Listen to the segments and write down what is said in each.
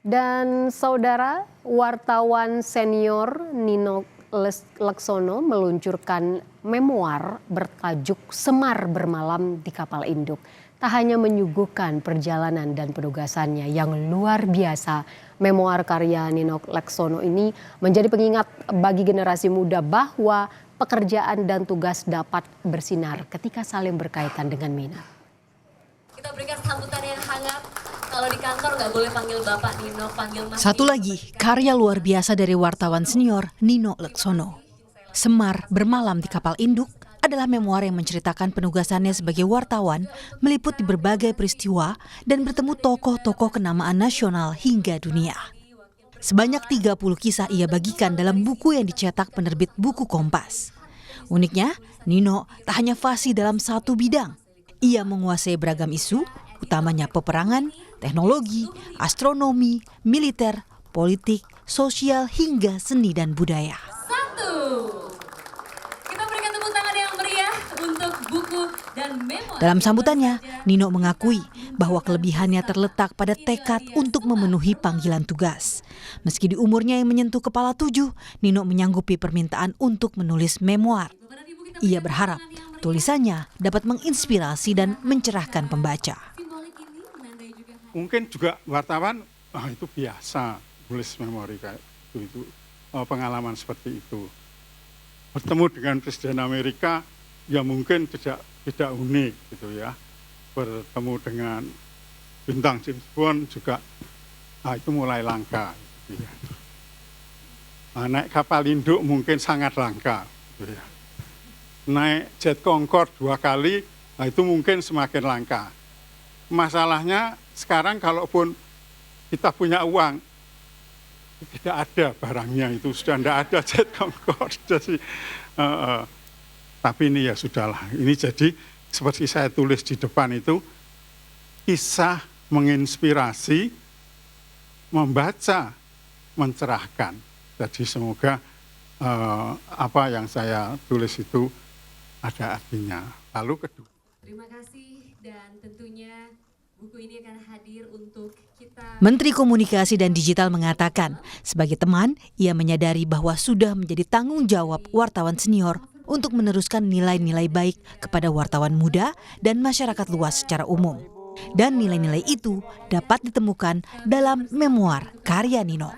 Dan saudara, wartawan senior Nino Laksono meluncurkan memoir bertajuk Semar Bermalam di Kapal Induk. Tak hanya menyuguhkan perjalanan dan penugasannya yang luar biasa, memoir karya Nino Laksono ini menjadi pengingat bagi generasi muda bahwa pekerjaan dan tugas dapat bersinar ketika saling berkaitan dengan minat. Kita berikan sambutan yang hangat. Kalau di kantor nggak boleh panggil Bapak Nino, panggil Mas. Satu lagi, karya luar biasa dari wartawan senior Nino Laksono. Semar Bermalam di Kapal Induk adalah memoir yang menceritakan penugasannya sebagai wartawan, meliput di berbagai peristiwa dan bertemu tokoh-tokoh kenamaan nasional hingga dunia. Sebanyak 30 kisah ia bagikan dalam buku yang dicetak penerbit Buku Kompas. Uniknya, Nino tak hanya fasih dalam satu bidang. Ia menguasai beragam isu, utamanya peperangan, teknologi, astronomi, militer, politik, sosial, hingga seni dan budaya. Kita berikan tepuk tangan yang meriah untuk buku dan memoir. Dalam sambutannya, Nino mengakui bahwa kelebihannya terletak pada tekad untuk memenuhi panggilan tugas. Meski di umurnya yang menyentuh kepala 7, Nino menyanggupi permintaan untuk menulis memoir. Ia berharap tulisannya dapat menginspirasi dan mencerahkan pembaca. Mungkin juga wartawan itu biasa tulis memori kayak itu pengalaman seperti itu. Bertemu dengan Presiden Amerika ya mungkin tidak unik gitu ya. Bertemu dengan bintang James Bond juga itu mulai langka gitu ya. Naik kapal induk mungkin sangat langka gitu ya. Naik jet Concorde 2 kali itu mungkin semakin langka. Masalahnya sekarang kalaupun kita punya uang, tidak ada barangnya itu, sudah tidak ada jet Concorde. Tapi ini ya sudahlah, ini jadi seperti saya tulis di depan itu, kisah menginspirasi, membaca, mencerahkan. Jadi semoga apa yang saya tulis itu ada artinya. Lalu kedua. Terima kasih dan tentunya buku ini akan hadir untuk kita. Menteri Komunikasi dan Digital mengatakan, sebagai teman, ia menyadari bahwa sudah menjadi tanggung jawab wartawan senior untuk meneruskan nilai-nilai baik kepada wartawan muda dan masyarakat luas secara umum. Dan nilai-nilai itu dapat ditemukan dalam memoir karya Nino.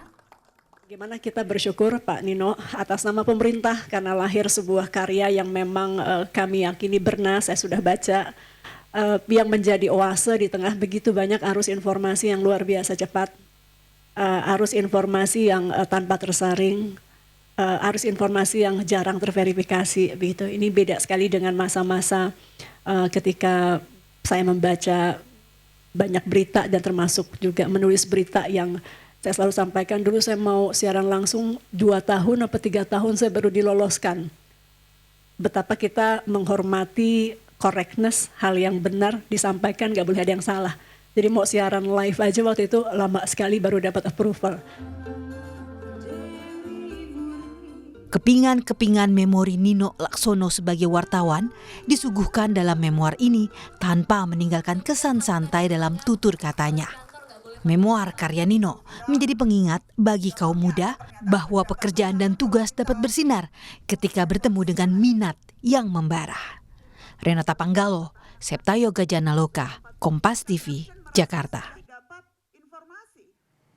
Bagaimana kita bersyukur Pak Nino atas nama pemerintah karena lahir sebuah karya yang memang kami yakini benar, saya sudah baca, yang menjadi oase di tengah begitu banyak arus informasi yang luar biasa cepat, arus informasi yang tanpa tersaring, arus informasi yang jarang terverifikasi. Begitu. Ini beda sekali dengan masa-masa ketika saya membaca banyak berita dan termasuk juga menulis berita yang saya selalu sampaikan. Dulu saya mau siaran langsung 2 tahun atau 3 tahun saya baru diloloskan. Betapa kita menghormati correctness, hal yang benar disampaikan, gak boleh ada yang salah. Jadi mau siaran live aja waktu itu lama sekali baru dapat approval. Kepingan-kepingan memori Nino Laksono sebagai wartawan disuguhkan dalam memoir ini tanpa meninggalkan kesan santai dalam tutur katanya. Memoir karya Nino menjadi pengingat bagi kaum muda bahwa pekerjaan dan tugas dapat bersinar ketika bertemu dengan minat yang membara. Renata Panggalo, Septayo Gajana Loka, Kompas TV, Jakarta.